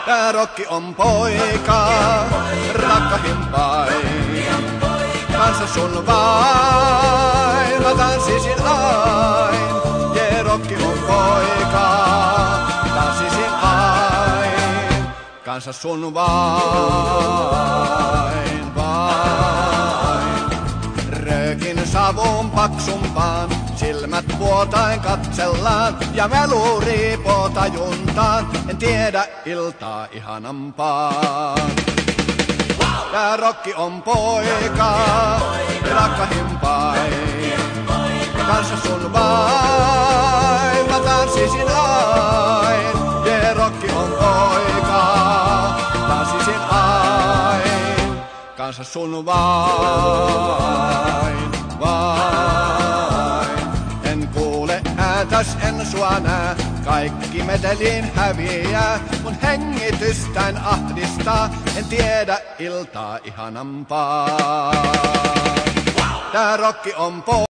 Tää rokki on poika, rakkahin vain. Kanssa sun vain, mä tanssisin ain. Jee, rokki on poika, tanssisin ain. Kanssa sun vain, vain. Röökin savun paksumpaan, silmät vuotain katsellaan ja melu riipoo tajuntaan. En tiedä iltaa ihanampaan. Tää rokki on poika, rakkahin vain. Kanssa sun vain, mä tanssisin ain. Jee, rokki on poika, tanssisin ain. Kanssa sun vain, vain. En kuule ääntäs, en sua nää. Kaikki meteliin häviää, mun hengitystäin ahdistaa. En tiedä iltaa ihanampaa. Tää rokki on